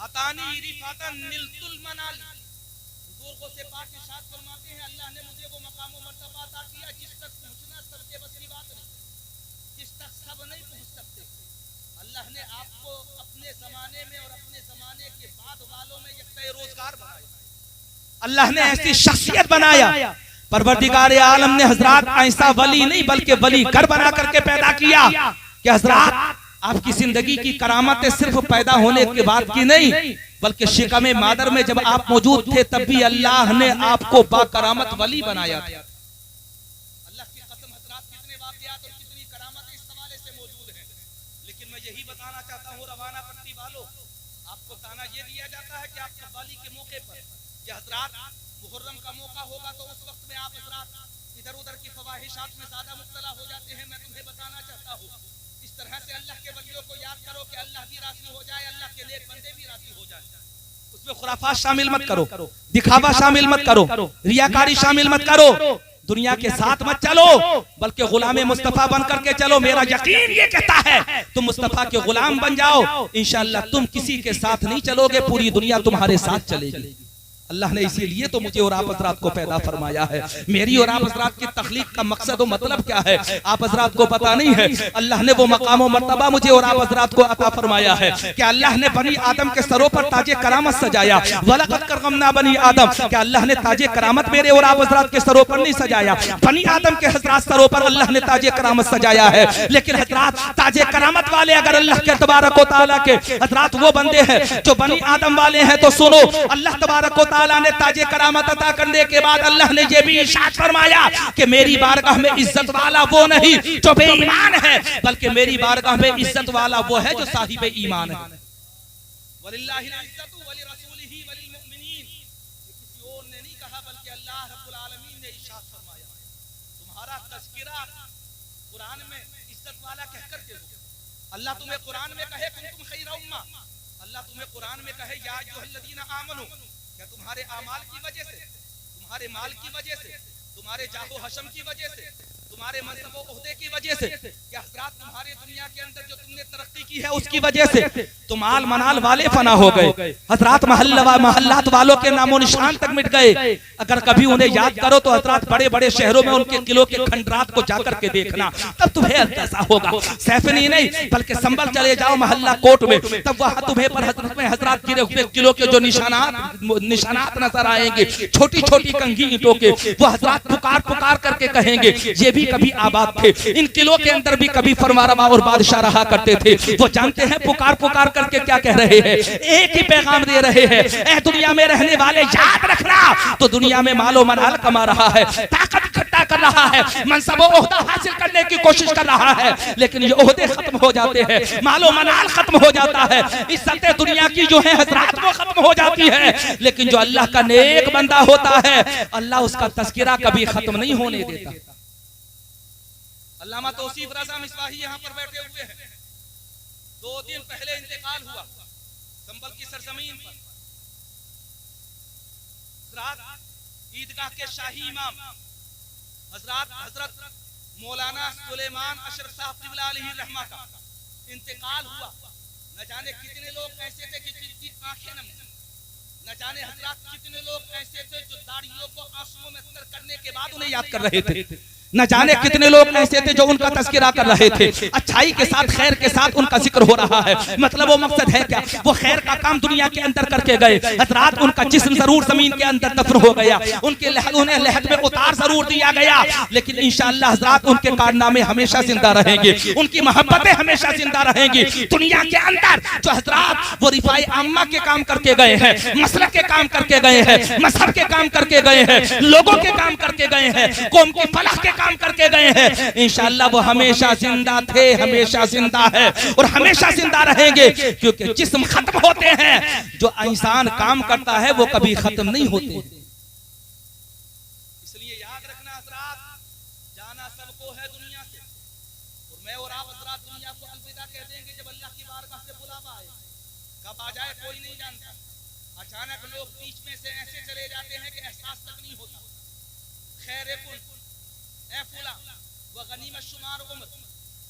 अतानी रिफातन निलतुल मनाल, हुजूर गौसे पाक इरशाद फरमाते हैं अल्लाह ने मुझे वो मकाम व मर्तबा अता किया जिस तक पहुंचना सबके बस की बात नहीं, जिस तक सब नहीं पहुंच सकते। अल्लाह ने आपको अपने जमाने में और अपने जमाने के बाद वालों में यकता रोजगार बनाया। अल्लाह ने ऐसी शख्सियत बनाया। परवरदिगार आलम ने हजरात ऐसा वली नहीं बल्कि वली घर बना करके पैदा किया कि हजरात आपकी जिंदगी की करामतें सिर्फ पैदा होने के बाद की नहीं बल्कि शिकम मादर में जब आप मौजूद थे तब भी अल्लाह ने आपको बाकरामत वली बनाया था। अल्लाह की कसम हजरात कितने वाक़ियात और कितनी करामतें इस हवाले से मौजूद हैं। लेकिन मैं यही बताना चाहता हूँ रवाना पट्टी वालों, आपको ताना ये दिया जाता है कि आप कव्वाली के मौके पर या हजरात मुहर्रम का मौका होगा तो उस वक्त में आप हजरात इधर उधर की फवाहिशात में ज्यादा मुब्तला हो जाते हैं। मैं तुम्हें बताना चाहता हूँ इस तरह से अल्लाह के वलियों को याद करो कि अल्लाह भी राजी हो जाए, अल्लाह के नेक बंदे भी राजी हो जाए। उसमें खुराफात शामिल मत करो, दिखावा शामिल मत करो, रियाकारी शामिल मत करो, दुनिया के साथ मत चलो बल्कि गुलाम मुस्तफा बन करके चलो। मेरा यकीन ये कहता है तुम मुस्तफा के गुलाम बन जाओ, इंशाअल्लाह तुम किसी के साथ नहीं चलोगे, पूरी दुनिया तुम्हारे साथ चलेगी। अल्लाह ने इसीलिए तो मुझे और आप हजरात को पैदा फरमाया है। मेरी और आप हजरात की तख्लीक का मकसद और मतलब क्या है आप हजरात को पता नहीं है। अल्लाह ने वो मकाम और मर्तबा मुझे और आप हजरात को अता फरमाया है कि अल्लाह ने बनी आदम के सरों पर ताजे करामत सजाया। वलक़द करमना बनी आदम, कि अल्लाह ने ताजे करामत मेरे और आप हजरात के सरों पर नहीं सजाया, बनी आदम के हजरात सरों पर अल्लाह ने ताजे करामत सजाया है। लेकिन हजरात ताजे करामत वाले अगर अल्लाह के तबारक व तआला के हजरात वो बंदे हैं जो बनी आदम वाले हैं तो सुनो, अल्लाह तबारक व तआला ने ताजे करामत अता करने के बाद अल्लाह ने ये भी इरशाद फरमाया कि मेरी बारगाह में इज्जत वाला वो नहीं जो बेईमान है बल्कि मेरी बारगाह में इज्जत वाला वो है जो साहिब ईमान है। वलिल्लाहिल इज्जतु वलिरसूलिही वलिलमुमिनीन, किसी और ने नहीं कहा बल्कि अल्लाह रब्बुल आलमीन ने इरशाद फरमाया। तुम्हारा तज़किरा कुरान में इज्जत वाला कहकर के हो। अल्लाह तुम्हें कुरान में कहे कुंतुम खैरा उम्मा, अल्लाह तुम्हें कुरान में कहे या अय्युहल्लज़ीना आमनू, क्या तुम्हारे आमाल की वजह से, तुम्हारे माल की वजह से, तुम्हारे जाहो हशम की वजह से, तुम्हारे मनसब और ओहदे की वजह से, क्या हजरात तुम्हारे दुनिया के अंदर जो तुमने तरक्की की है उसकी वजह से तो माल मनाल वाले फना हो गए, हजरात महल्लात वालों के नामो निशान तक मिट गए। अगर कभी उन्हें याद करो तो हजरात बड़े बड़े शहरों में उनके किलों के खंडरात को जाकर के देखना, तब तुम्हें अंदाजा होगा। सैफनी नहीं बल्कि संभल चले जाओ मोहल्ला कोट में, तब वहां तुम्हें पर हजरात गिरे हुए किलो के जो निशानात नजर आएंगे, छोटी छोटी कंघी ईंटों के, वो हजरात पुकार पुकार करके कहेंगे ये भी कभी आबाद थे, इन किलों के अंदर भी कभी फरमारवा और बादशाह रहा करते थे। वो जानते हैं पुकार पुकार करके क्या कह रहे हैं, एक ही पैगाम दे रहे हैं, ए दुनिया में रहने वाले याद रखना, तो दुनिया में मालो मनाल कमा रहा है, ताकत इकट्ठा कर रहा है, मनसब ओहदा हासिल करने की कोशिश कर रहा है, लेकिन ये ओहदे खत्म हो जाते हैं, मालो मनाल खत्म हो जाता है, इज्जत दुनिया की जो है हजरात वो खत्म हो जाती है। लेकिन जो अल्लाह का नेक बंदा होता है अल्लाह उसका तज़किरा कभी खत्म नहीं होने देता। अल्लामा तौसीफ रज़ा मिसबाही यहाँ पर बैठे हुए हैं। 2 दिन पहले इंतकाल हुआ संभल की सरजमीन पर। ईदगाह के शाही इमाम हजरत मौलाना सुलेमान अशरफ साहब क़िबला अलैहि रहमा का इंतकाल हुआ। न जाने कितने लोग ऐसे थे कि जिनकी आंखें नम, न जाने हजरात कितने लोग ऐसे थे जो दाढ़ियों को आंसुओं में तर करने के बाद उन्हें याद कर रहे थे, न जाने कितने लोग ऐसे थे जो उनका तज़किरा कर रहे थे, अच्छाई के साथ खैर के साथ उनका जिक्र हो रहा है। मतलब वो मकसद है क्या, वो खैर का काम दुनिया के अंदर करके गए, हजरात उनका जिस्म जरूर जमीन के अंदर दफन हो गया, उन्हें लहद में उतार जरूर दिया गया, लेकिन इंशाअल्लाह हजरात उनके कारनामे हमेशा जिंदा रहेंगे, उनकी मोहब्बतें हमेशा जिंदा रहेंगी। दुनिया के अंदर जो हजरात वो रिफाई आम्मा के काम करके गए हैं, मसलक के काम करके गए हैं, मजहब के काम करके गए हैं, लोगों के काम करके गए हैं, कौम की फलाह के काम करके गए हैं, इंशाअल्लाह वो हमेशा जिंदा थे, हमेशा जिंदा है और हमेशा जिंदा रहेंगे, क्योंकि जिस्म खत्म होते हैं, जो इंसान काम करता है वो कभी खत्म नहीं होते। इसलिए याद रखना हज़रात, जाना सबको है दुनिया से, और मैं और आप हज़रात दुनिया को अलविदा कह देंगे जब अल्लाह की बारगाह से बुलावा आए। कब आ जाए कोई नहीं जानता। अचानक लोग बीच में से ऐसे चले जाते हैं कि एहसास तक नहीं होता। खैर कुल ए फुला व गनीमत शुमार उम्र,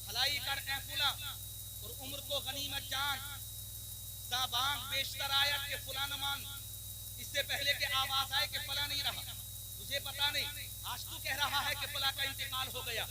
भलाई कर ए फुला और उम्र को गनीमत जान, बांग बेशतर आयत के फुला न मान। इससे पहले के आवाज आए कि फला नहीं रहा, तुझे पता नहीं, आज तू कह रहा है कि फला का इंतकाल हो गया,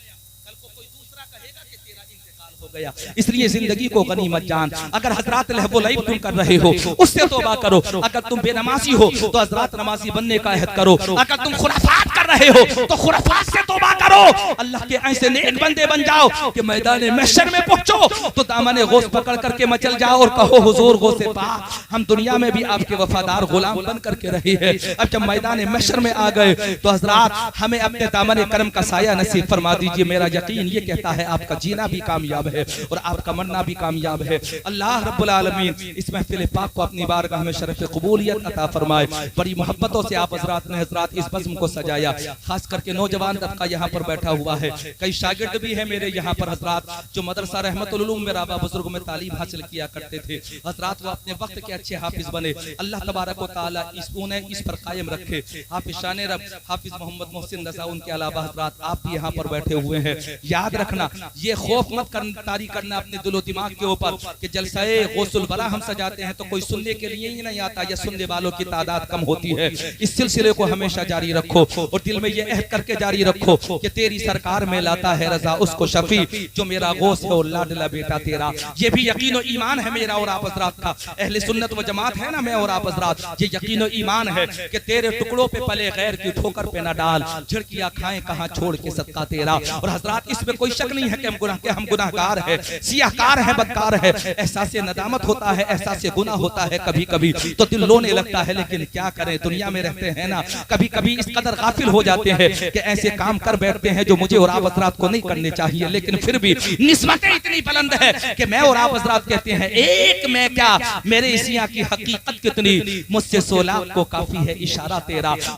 कल को कोई दूसरा कहेगा कि तेरा इंतकाल हो गया। इसलिए जिंदगी को गनीमत जान। अगर हजरात लहबो लईब तुम कर रहे हो उससे तौबा करो। अगर तुम बेनमाजी हो तो हजरात नमाजी बनने का अहद करो। अगर तुम खुराफात कर रहे हो तो खुराफात से तौबा करो। अल्लाह के ऐसे नेक बंदे बन जाओ कि मैदान महशर में पहुंचो तो दामन गौस पकड़ करके मचल जाओ और कहो हुजूर गौसे पाक, हम दुनिया में भी आपके वफादार गुलाम बन करके रहे हैं, अब जब मैदान महशर में आ गए तो हजरात हमें अपने दामन करम का साया नसीब फरमा दीजिए। मेरा यकीन ये कहता है आपका जीना भी कामयाब है और आपका मरना भी कामयाब है। अल्लाह रब्बुल आलमीन इस महफिल पाक को अपनी बारगाह में शरफ कबूलियत अता फरमाए। बड़ी मोहब्बतों से आप हजरात ने हजरात इस बज़्म को सजाया, खास करके नौजवान तबका यहाँ पर बैठा हुआ है, कई शागिर्द भी है मेरे यहाँ पर हजरात जो मदरसा रहमतुल उलूम में राबा बुजुर्ग में तालीम हासिल किया करते थे। हजरात वो अपने वक्त के अच्छे हाफिज बने। अल्लाह तबारक व तआला उन्हें इस पर कायम रखे। हाफिज शान रब हाफिज मोहम्मद मोहसिन रज़ा, उनके अलावा हजरात आप भी यहाँ पर बैठे हुए हैं। याद रखना, ये खौफ मत तारी करना अपने दिलो दिमाग के ऊपर कि जलसाए गौसुल बला हम सजाते हैं तो कोई सुनने के लिए ही नहीं आता या सुनने वालों की तादाद कम होती है। इस सिलसिले को हमेशा जारी रखो और दिल में ये अहद करके जारी रखो कि तेरी सरकार में लाता है रजा उसको शफी जो मेरा गौस है और लाडला बेटा तेरा। ये भी यकीन और ईमान है मेरा और आप हजरात का, अहले सुन्नत व जमात है ना मैं और आप हजरात, ये यकीन और ईमान है कि तेरे टुकड़ों पे पले गैर की ठोकर पे न डाल, झिड़कियां खाएं कहां छोड़ के सदका तेरा। और हजरात इसमें कोई शक नहीं है कि हम गुनाहगार है, सियाहकार है, बदकार है। एहसास नदामत होता है, एहसास गुनाह होता है, कभी कभी तो दिल रोने लगता है, लेकिन क्या करें दुनिया में रहते हैं ना, कभी कभी इस कदर गाफिल हो जाते हैं कि ऐसे काम कर बैठते हैं जो मुझे और आप हजरात को नहीं करने चाहिए। लेकिन फिर भी निस्बतें इतनी बुलंद है कि मैं और आप हजरात कहते हैं एक मैं क्या, मेरे इसिया की हकीकत कितनी, मुझसे 16 को काफी है इशारा तेरा।